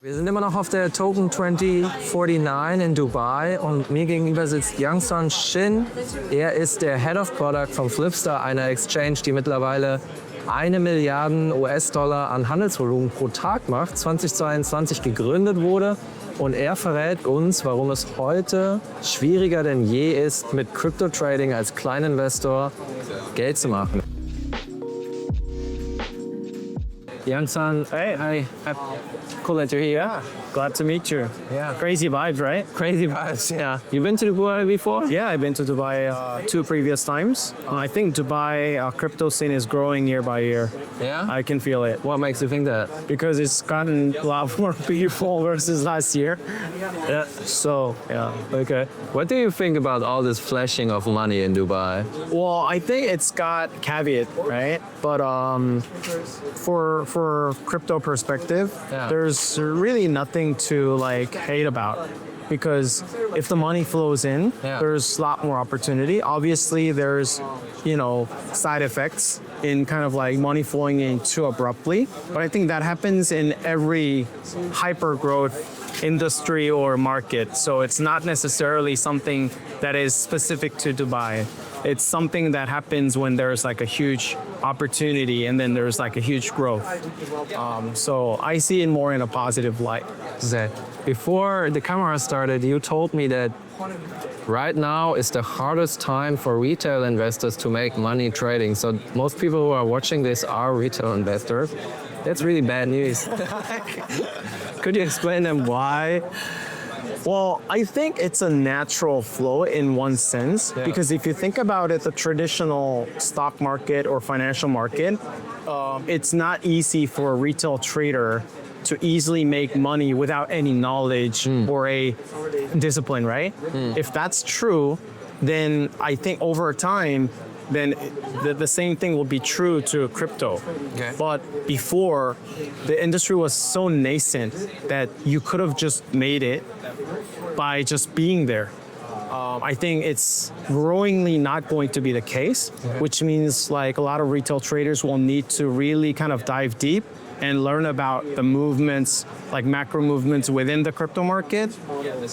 Wir sind immer noch auf der Token 2049 in Dubai und mir gegenüber sitzt Youngsun Shin. Er ist der Head of Product von Flipstar, einer Exchange, die mittlerweile 1 Milliarde US-Dollar an Handelsvolumen pro Tag macht, 2022 gegründet wurde. Und er verrät uns, warum es heute schwieriger denn je ist, mit Crypto-Trading als Kleininvestor Geld zu machen. Youngsun, Hey, cool that you're here. Yeah. Glad to meet you. Yeah. Crazy vibes, right? Crazy vibes, yeah. You been to Dubai before? Yeah, I've been to Dubai 2 previous times. I think Dubai crypto scene is growing year by year. Yeah? I can feel it What makes you think that? because it's gotten a lot more people versus last year. Yeah. So, yeah. Okay. What do you think about all this flashing of money in Dubai? Well, I think it's got caveat, right? But for crypto perspective, Yeah. there's really nothing to like hate about. Because if the money flows in, Yeah. there's a lot more opportunity. Obviously, there's, side effects in kind of like money flowing in too abruptly. But I think that happens in every hyper growth industry or market. So it's not necessarily something that is specific to Dubai. It's something that happens when there's like a huge opportunity and then there's like a huge growth. So I see it more in a positive light. Zed, before the camera started, you told me that right now is the hardest time for retail investors to make money trading. So most people who are watching this are retail investors. That's really bad news. Could you explain them why? Well, I think it's a natural flow in one sense, because if you think about it, the traditional stock market or financial market, it's not easy for a retail trader to easily make money without any knowledge or a discipline, right? If that's true, then I think over time, then the same thing will be true to crypto. Okay. But before, the industry was so nascent that you could have just made it by just being there. I think it's growingly not going to be the case, which means like a lot of retail traders will need to really kind of dive deep and learn about the movements, like macro movements within the crypto market,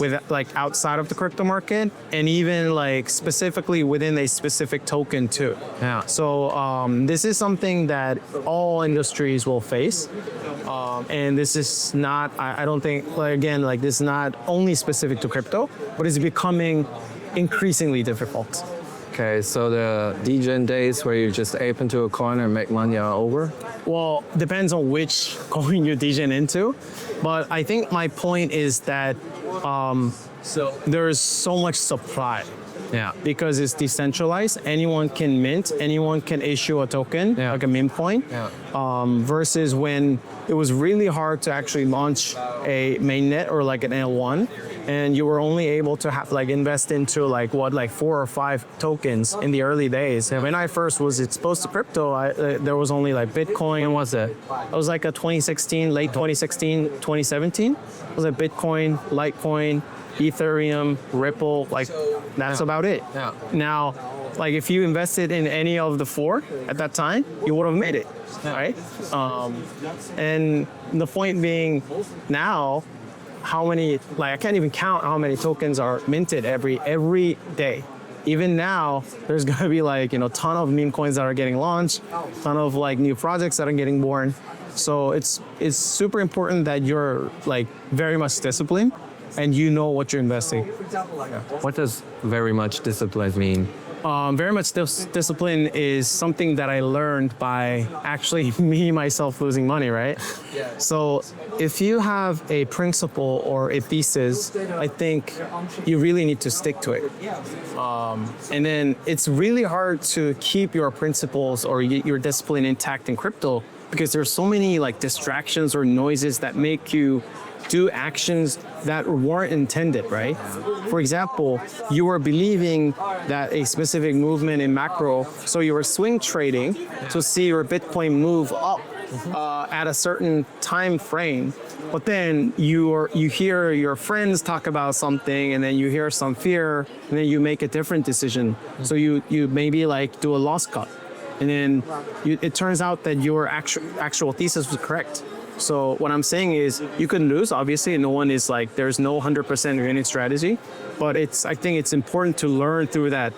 with like outside of the crypto market, and even like specifically within a specific token too. Yeah. So this is something that all industries will face. And this is not, I don't think, like, again, like this is not only specific to crypto, but it's becoming increasingly difficult. Okay, so the DGen days where you just ape into a coin and make money are over? Well, depends on which coin you degen into. But I think my point is that there's so much supply. Yeah. Because it's decentralized, anyone can mint, anyone can issue a token, Yeah. like a meme coin, versus when it was really hard to actually launch a mainnet or like an L1, and you were only able to have like invest into like 4 or 5 tokens in the early days. When I first was exposed to crypto, there was only like Bitcoin. When was that? It was like a 2016, late 2016, 2017. It was like Bitcoin, Litecoin, Ethereum, Ripple, like that's about it. Yeah. Now, like if you invested in any of the 4 at that time, you would have made it, right? And the point being now, how many, like I can't even count how many tokens are minted every day. Even now, there's gonna be like, ton of meme coins that are getting launched, ton of like new projects that are getting born. So it's super important that you're like very much disciplined and you know what you're investing. What does very much discipline mean? Very much discipline is something that I learned by actually me myself losing money, right? So if you have a principle or a thesis, I think you really need to stick to it. And then it's really hard to keep your principles or your discipline intact in crypto because there's so many like distractions or noises that make you do actions that weren't intended, right? For example, you were believing that a specific movement in macro, so you were swing trading to see your Bitcoin move up at a certain time frame, but then you hear your friends talk about something, and then you hear some fear, and then you make a different decision. So you maybe like do a loss cut, and then it turns out that your actual thesis was correct. So what I'm saying is you can lose. Obviously, no one is like, there's no 100% winning strategy, but I think it's important to learn through that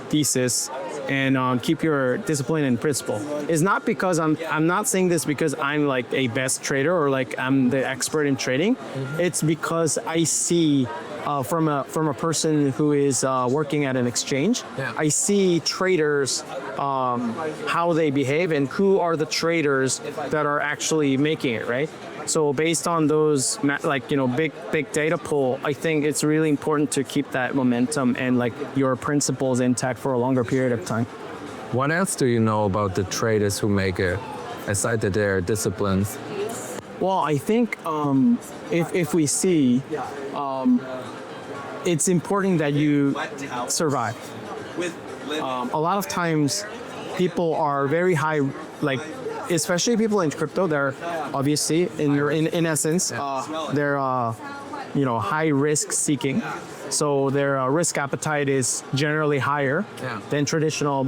thesis and keep your discipline and principle. It's not because I'm not saying this because I'm like a best trader or like I'm the expert in trading. It's because I see from a person who is working at an exchange, I see traders how they behave and who are the traders that are actually making it, right? So based on those big data pool, I think it's really important to keep that momentum and like your principles intact for a longer period of time. What else do you know about the traders who make it, aside that their disciplines? Well, I think if we see, it's important that you survive. A lot of times, people are very high, like especially people in crypto. They're obviously in essence, they're high risk seeking. So their risk appetite is generally higher than traditional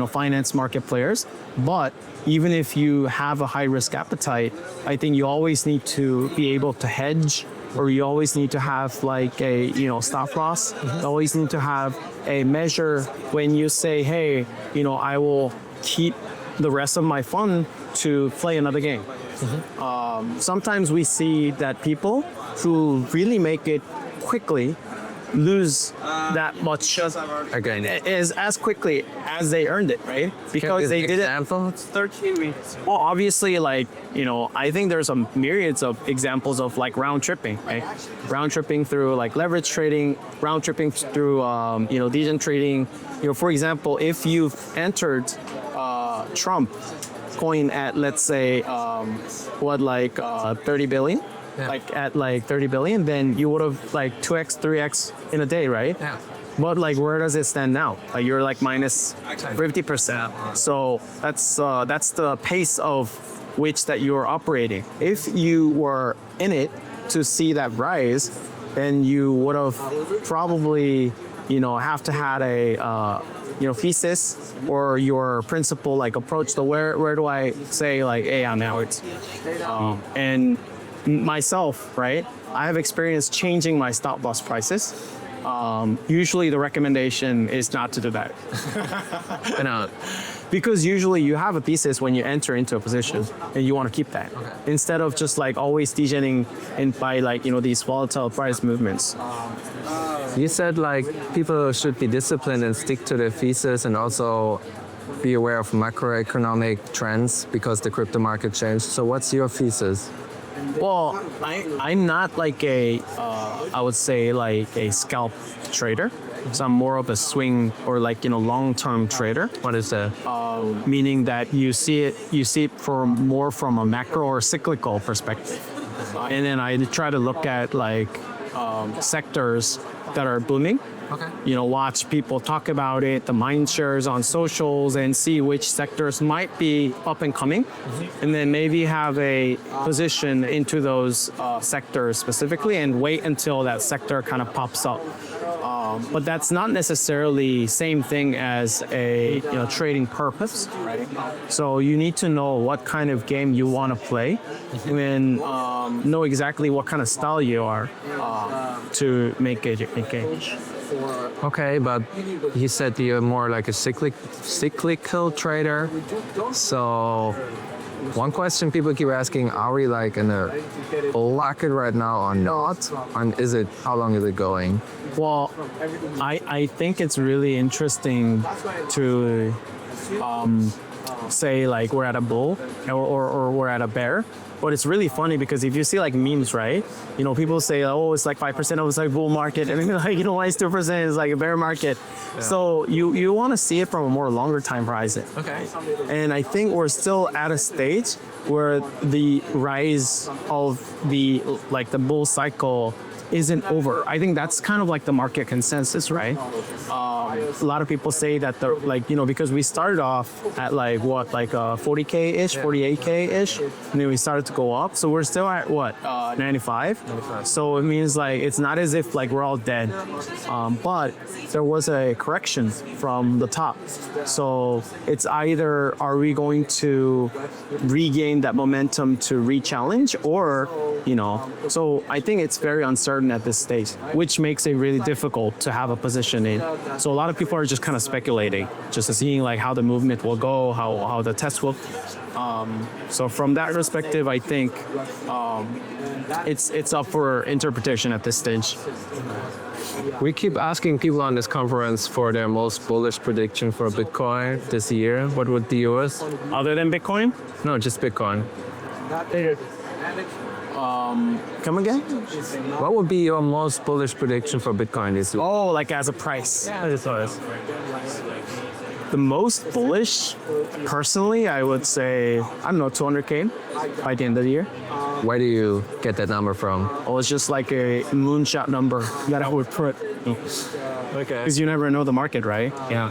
finance market players. But even if you have a high risk appetite, I think you always need to be able to hedge, or you always need to have like a stop loss. You always need to have a measure when you say, hey, I will keep the rest of my fund to play another game. Sometimes we see that people who really make it quickly lose that much Again, as quickly as they earned it, right? Because they did it 13 weeks. Well, obviously, I think there's some myriads of examples of like round tripping, right? Round tripping through like leverage trading, round tripping through degen trading. For example, if you've entered Trump coin at let's say 30 billion. At 30 billion, then you would have 2x, 3x in a day, right? Yeah. But where does it stand now? You're minus 50%. So that's the pace of which that you're operating. If you were in it to see that rise, then you would have probably have to had a thesis or your principle approach to where do I say hey, I'm out. And myself, right? I have experience changing my stop loss prices. Usually the recommendation is not to do that. Because usually you have a thesis when you enter into a position and you want to keep that. Instead of just always degening and by these volatile price movements. You said people should be disciplined and stick to their thesis and also be aware of macroeconomic trends because the crypto market changed. So what's your thesis? Well, I'm not I would say a scalp trader. So I'm more of a swing or long-term trader. What is that? Meaning that you see it more from a macro or cyclical perspective. And then I try to look at sectors that are booming. Okay. Watch people talk about it, the mind shares on socials, and see which sectors might be up and coming, and then maybe have a position into those sectors specifically, and wait until that sector kind of pops up. But that's not necessarily same thing as a trading purpose. Right? So you need to know what kind of game you want to play, and know exactly what kind of style you are to make a game. Okay, but you said you're more like a cyclical trader. So one question people keep asking, are we in a bull market right now or not? And how long is it going? Well, I think it's really interesting to say we're at a bull or we're at a bear. But it's really funny because if you see memes, right? People say, oh, it's 5% of it's bull market, and then why is 2% is a bear market. Yeah. So you want to see it from a more longer time horizon. Okay. And I think we're still at a stage where the rise of the bull cycle isn't over. I think that's kind of like the market consensus, right? A lot of people say that the like because we started off at like what 40K ish, 48K ish, and then we started to go up. So we're still at what 95. So it means like it's not as if like we're all dead, but there was a correction from the top. So it's either are we going to regain that momentum to re-challenge or so I think it's very uncertain at this stage, which makes it really difficult to have a position in. So a lot of people are just kind of speculating, just seeing like how the movement will go, how the test will. So from that perspective, I think it's up for interpretation at this stage. We keep asking people on this conference for their most bullish prediction for Bitcoin this year. What would be yours? Other than Bitcoin? No, just Bitcoin. Come again? What would be your most bullish prediction for Bitcoin this year? Oh, like as a price. Yeah, that's what it is. The most bullish, personally, I would say, I don't know, 200K by the end of the year. Where do you get that number from? Oh, it's just like a moonshot number that I would put. Okay. Because you never know the market, right? Yeah.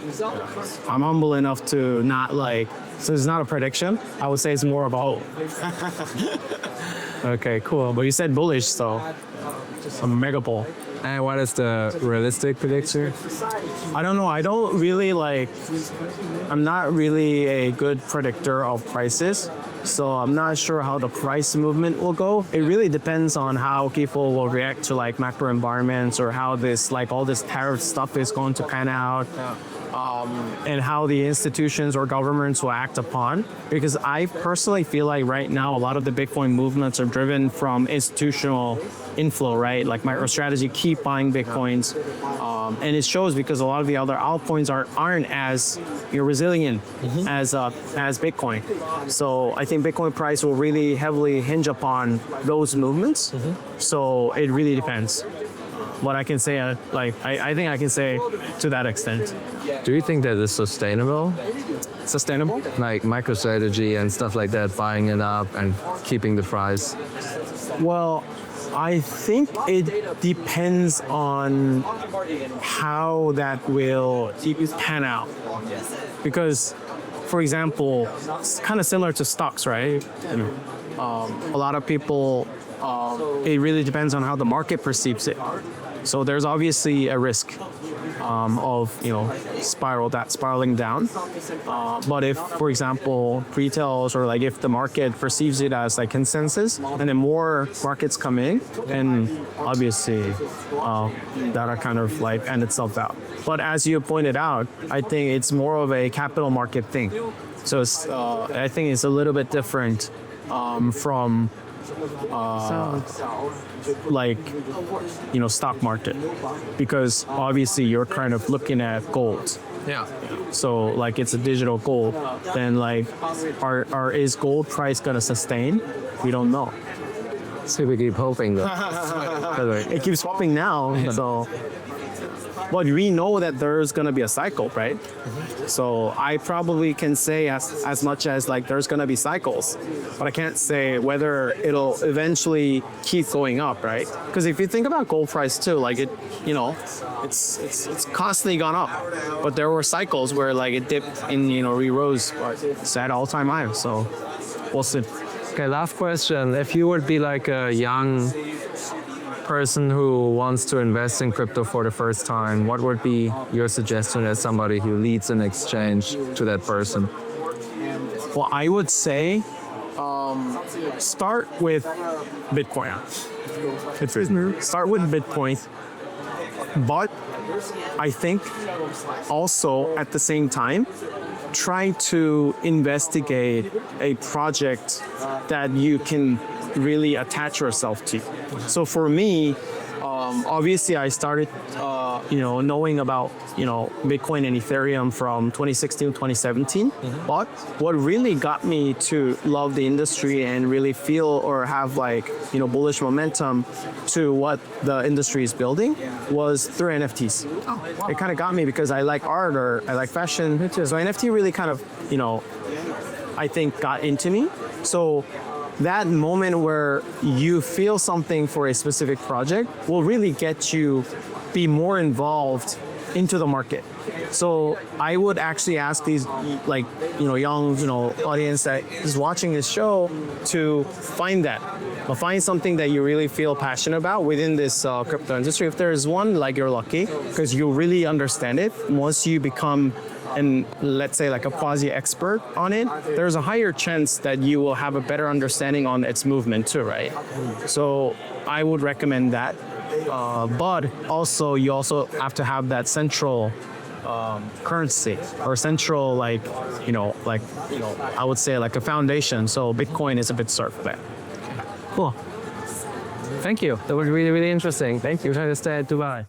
I'm humble enough to not like, so it's not a prediction. I would say it's more of a hope. Okay, cool. But you said bullish, so a mega bull. And what is the realistic prediction? I don't know. I don't really I'm not really a good predictor of prices. So I'm not sure how the price movement will go. It really depends on how people will react to like macro environments or how this all this tariff stuff is going to pan out. And how the institutions or governments will act upon. Because I personally feel like right now a lot of the Bitcoin movements are driven from institutional inflow, right? Like MicroStrategy keep buying Bitcoins. And it shows because a lot of the other altcoins aren't as resilient as Bitcoin. So I think Bitcoin price will really heavily hinge upon those movements. So it really depends. What I can say, I think I can say to that extent. Do you think that is sustainable? Sustainable? Like MicroStrategy and stuff like that, buying it up and keeping the price? Well, I think it depends on how that will pan out. Because, for example, it's kind of similar to stocks, right? A lot of people, it really depends on how the market perceives it. So there's obviously a risk of spiraling down. But if, for example, retails or if the market perceives it as consensus, and then more markets come in, then obviously that'll kind of end itself out. But as you pointed out, I think it's more of a capital market thing. So I think it's a little bit different from stock market, because obviously you're kind of looking at gold. Yeah. So it's a digital gold. Then is gold price gonna sustain? We don't know. So we keep hoping though. It keeps swapping now. So. But we know that there's going to be a cycle, right? So I probably can say as much as there's going to be cycles, but I can't say whether it'll eventually keep going up, right? Because if you think about gold price too, it's constantly gone up, but there were cycles where it dipped and re-rose, but it's at all-time high. So we'll see. Okay, last question. If you would be a young person who wants to invest in crypto for the first time, what would be your suggestion as somebody who leads an exchange to that person? Well, I would say start with Bitcoin. Start with Bitcoin. But I think also at the same time, try to investigate a project that you can really attach yourself to. So for me, obviously I started, knowing about, Bitcoin and Ethereum from 2016, 2017. But what really got me to love the industry and really feel or have bullish momentum to what the industry is building was through NFTs. It kind of got me because I like art or I like fashion. So NFT really kind of, I think got into me. So that moment where you feel something for a specific project will really get you be more involved into the market. So I would actually ask these like young audience that is watching this show to find that, or find something that you really feel passionate about within this crypto industry. If there is one, like, you're lucky because you really understand it. Once you become and let's say like a quasi expert on it, there's a higher chance that you will have a better understanding on its movement too, right? So I would recommend that. But also you also have to have that central currency or central I would say like a foundation. So Bitcoin is a bit sort of that. Cool. Thank you. That was really, really interesting. Thank you. Trying to stay at Dubai.